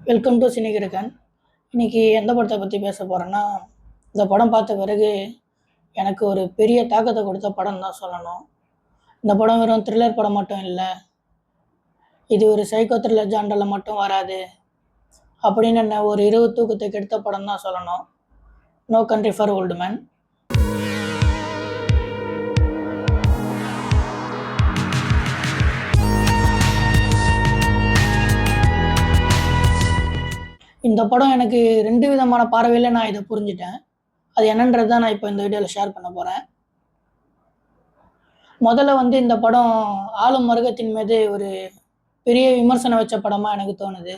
Welcome to சினிகிருக்கன். இன்னைக்கு எந்த படத்தை பற்றி பேச போகிறேன்னா, இந்த படம் பார்த்த பிறகு எனக்கு ஒரு பெரிய தாக்கத்தை கொடுத்த படம் தான் சொல்லணும். இந்த படம் வெறும் த்ரில்லர் படம் மட்டும் இல்லை, இது ஒரு சைக்கோ த்ரில்லர் ஜாண்டரில் மட்டும் வராது அப்படின்னு என்ன ஒரு இரவு தூக்கத்தை கெடுத்த படம் தான் சொல்லணும். No country for old man. இந்த படம் எனக்கு 2 விதமான பார்வையில் நான் இதை புரிஞ்சுட்டேன். அது என்னன்றது தான் நான் இப்போ இந்த வீடியோவில் ஷேர் பண்ண போகிறேன். முதல்ல இந்த படம் ஆளும் வர்க்கத்தின் மீது ஒரு பெரிய விமர்சனம் வச்ச படமாக எனக்கு தோணுது.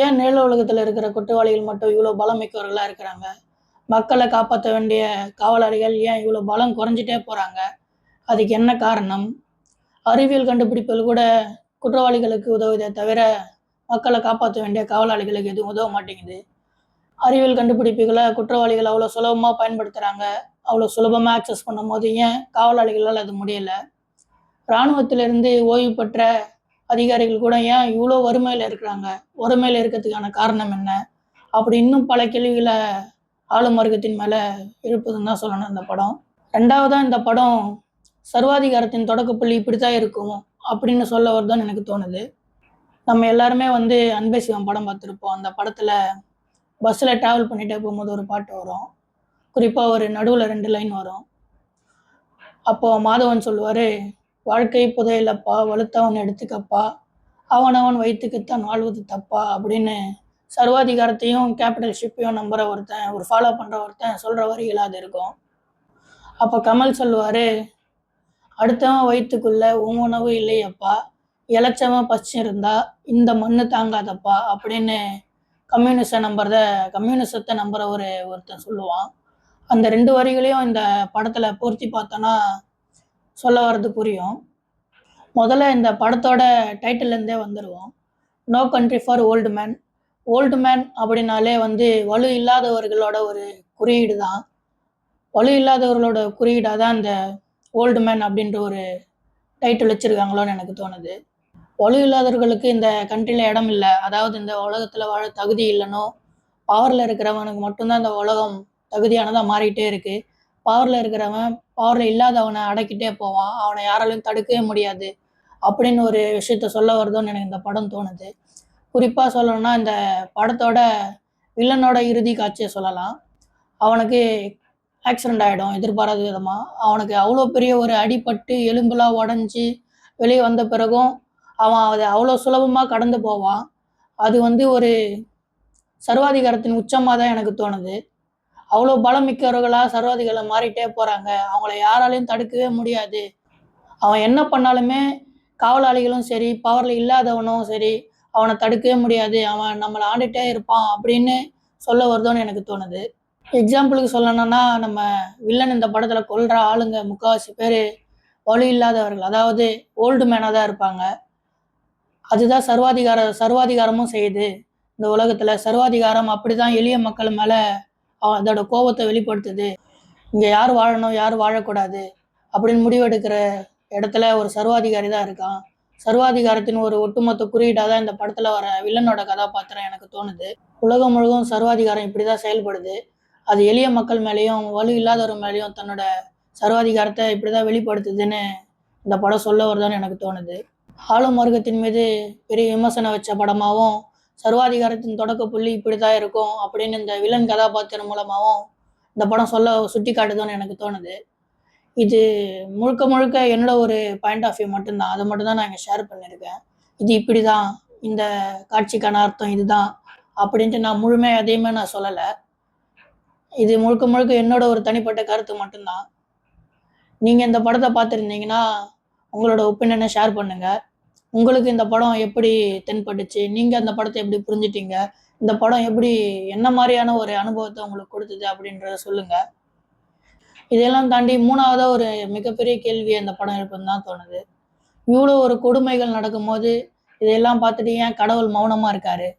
ஏன் நிழல் உலகத்தில் இருக்கிற குற்றவாளிகள் மட்டும் இவ்வளோ பலம் மிக்கவர்களாக இருக்கிறாங்க? மக்களை காப்பாற்ற வேண்டிய காவலாளிகள் ஏன் இவ்வளோ பலம் குறைஞ்சிட்டே போகிறாங்க? அதுக்கு என்ன காரணம்? அறிவியல் கண்டுபிடிப்புகள் கூட குற்றவாளிகளுக்கு உதவுதே தவிர மக்களை காப்பாற்ற வேண்டிய காவலாளிகளுக்கு எதுவும் உதவ மாட்டேங்குது. அறிவியல் கண்டுபிடிப்புகளை குற்றவாளிகள் அவ்வளோ சுலபமாக பயன்படுத்துகிறாங்க. அவ்வளோ சுலபமாக ஆக்சஸ் பண்ணும் போது ஏன் காவலாளிகளால் அது முடியலை? இராணுவத்திலிருந்து ஓய்வு பெற்ற அதிகாரிகள் கூட ஏன் இவ்வளோ வறுமையில் இருக்கிறாங்க? வறுமையில் இருக்கிறதுக்கான காரணம் என்ன? அப்படி இன்னும் பல கேள்விகளை ஆளும் வர்க்கத்தின் மேலே இருப்பதுன்னு தான் சொல்லணும் இந்த படம். ரெண்டாவதாக இந்த படம் சர்வாதிகாரத்தின் தொடக்கப்புள்ளி இப்படி தான் இருக்கும் அப்படின்னு சொல்ல வருதுன்னு எனக்கு தோணுது. நம்ம எல்லாருமே அன்பே சிவம் படம் பார்த்துருப்போம். அந்த படத்தில் பஸ்ஸில் ட்ராவல் பண்ணிகிட்டே போகும்போது ஒரு பாட்டு வரும். குறிப்பாக ஒரு நடுவில் 2 லைன் வரும். அப்போது மாதவன் சொல்லுவார், வாழ்க்கை புதையலப்பா, வலுத்தவன் எடுத்துக்கப்பா, அவனவன் வயிற்றுக்குத்தான் வாழ்வது தப்பா அப்படின்னு சர்வாதிகாரத்தையும் கேபிட்டல் ஷிப்பையும் நம்புகிற ஒருத்தன், ஒரு ஃபாலோ பண்ணுற ஒருத்தன் சொல்கிற வரிகளாக அது இருக்கும். அப்போ கமல் சொல்லுவார், அடுத்தவன் வயிற்றுக்குள்ளே உன் உணவு இல்லையப்பா, இளைச்சவன் பச்சை இருந்தா இந்த மண்ணு தாங்காதப்பா அப்படின்னு கம்யூனிசத்தை நம்புகிற ஒருத்தன் சொல்லுவான். அந்த 2 வரிகளையும் இந்த படத்தில் பூர்த்தி பார்த்தோன்னா சொல்ல வர்றது புரியும். முதல்ல இந்த படத்தோட டைட்டில்லேருந்தே வந்துடுவோம். No country for old man. Old man அப்படின்னாலே வலு இல்லாதவர்களோட ஒரு குறியீடு தான். வலு இல்லாதவர்களோட குறியீடாக தான் இந்த ஓல்டு மேன் அப்படின்ற ஒரு டைட்டில் வச்சுருக்காங்களோன்னு எனக்கு தோணுது. வலு இல்லாதவர்களுக்கு இந்த கண்ட்ரியில் இடம் இல்லை, அதாவது இந்த உலகத்தில் வாழ தகுதி இல்லைனோ, பவரில் இருக்கிறவனுக்கு மட்டும்தான் இந்த உலகம் தகுதியானதாக மாறிக்கிட்டே இருக்குது. பவரில் இருக்கிறவன் பவரில் இல்லாதவனை அடக்கிட்டே போவான், அவனை யாராலையும் தடுக்கவே முடியாது அப்படின்னு ஒரு விஷயத்த சொல்ல வருதோன்னு எனக்கு இந்த படம் தோணுது. குறிப்பாக சொல்லணும்னா இந்த படத்தோட வில்லனோட இறுதி காட்சியை சொல்லலாம். அவனுக்கு ஆக்சிடெண்ட் ஆகிடும் எதிர்பாராத விதமாக. அவனுக்கு அவ்வளோ பெரிய ஒரு அடிபட்டு எலும்புலாம் உடஞ்சி வெளியே வந்த பிறகும் அவன் அதை அவ்வளோ சுலபமாக கடந்து போவான். அது ஒரு சர்வாதிகாரத்தின் உச்சமாக தான் எனக்கு தோணுது. அவ்வளோ பலம் மிக்கவர்களாக சர்வாதிகாரம் மாறிட்டே போகிறாங்க, அவங்கள யாராலையும் தடுக்கவே முடியாது. அவன் என்ன பண்ணாலுமே காவலாளிகளும் சரி, பவரில் இல்லாதவனும் சரி, அவனை தடுக்கவே முடியாது, அவன் நம்மளை ஆண்டுகிட்டே இருப்பான் அப்படின்னு சொல்ல வருதோன்னு எனக்கு தோணுது. எக்ஸாம்பிளுக்கு சொல்லணும்னா, நம்ம வில்லன் இந்த படத்தில் கொல்ற ஆளுங்க முக்கால்வாசி பேர் வலு இல்லாதவர்கள், அதாவது ஓல்டு மேனாக தான் இருப்பாங்க. அதுதான் சர்வாதிகாரமும் செய்யுது. இந்த உலகத்தில் சர்வாதிகாரம் அப்படி தான் எளிய மக்கள் மேலே அதோட கோபத்தை வெளிப்படுத்துது. இங்கே யார் வாழணும், யார் வாழக்கூடாது அப்படின்னு முடிவெடுக்கிற இடத்துல ஒரு சர்வாதிகாரி தான் இருக்கான். சர்வாதிகாரத்தின் ஒரு ஒட்டுமொத்த குறியீடாக தான் இந்த படத்தில் வர வில்லனோட கதாபாத்திரம் எனக்கு தோணுது. உலகம் முழுவதும் சர்வாதிகாரம் இப்படி தான் செயல்படுது. அது எளிய மக்கள் மேலேயும் வலு இல்லாதவர் மேலேயும் தன்னோட சர்வாதிகாரத்தை இப்படி தான் வெளிப்படுத்துதுன்னு இந்த படம் சொல்ல வருதான்னு எனக்கு தோணுது. ஆளும் வர்க்கத்தின் மீது பெரிய விமர்சனம் வச்ச படமாகவும், சர்வாதிகாரத்தின் தொடக்க புள்ளி இப்படி தான் இருக்கும் அப்படின்னு இந்த வில்லன் கதாபாத்திரம் மூலமாகவும் இந்த படம் சுட்டி காட்டுதோன்னு எனக்கு தோணுது. இது முழுக்க முழுக்க என்னோட ஒரு பாயிண்ட் ஆஃப் வியூ மட்டும்தான். அதை மட்டும்தான் நான் இங்கே ஷேர் பண்ணியிருக்கேன். இது இப்படி தான், இந்த காட்சிக்கான அர்த்தம் இதுதான் அப்படின்ட்டு நான் முழுமையாக எதையுமே நான் சொல்லலை. இது முழுக்க முழுக்க என்னோட ஒரு தனிப்பட்ட கருத்து மட்டும்தான். நீங்கள் இந்த படத்தை பார்த்துருந்தீங்கன்னா உங்களோட ஒப்பீனியனை ஷேர் பண்ணுங்கள். உங்களுக்கு இந்த படம் எப்படி தென்பட்டுச்சு? நீங்கள் அந்த படத்தை எப்படி புரிஞ்சிட்டீங்க? இந்த படம் என்ன மாதிரியான ஒரு அனுபவத்தை உங்களுக்கு கொடுத்தது அப்படின்றத சொல்லுங்கள். இதெல்லாம் தாண்டி 3ஆவதாக ஒரு மிகப்பெரிய கேள்வியை இந்த படம் இருக்குன்னு தான் தோணுது. இவ்வளோ ஒரு கொடுமைகள் நடக்கும்போது இதையெல்லாம் பார்த்துட்டு ஏன் கடவுள் மௌனமாக இருக்காரு?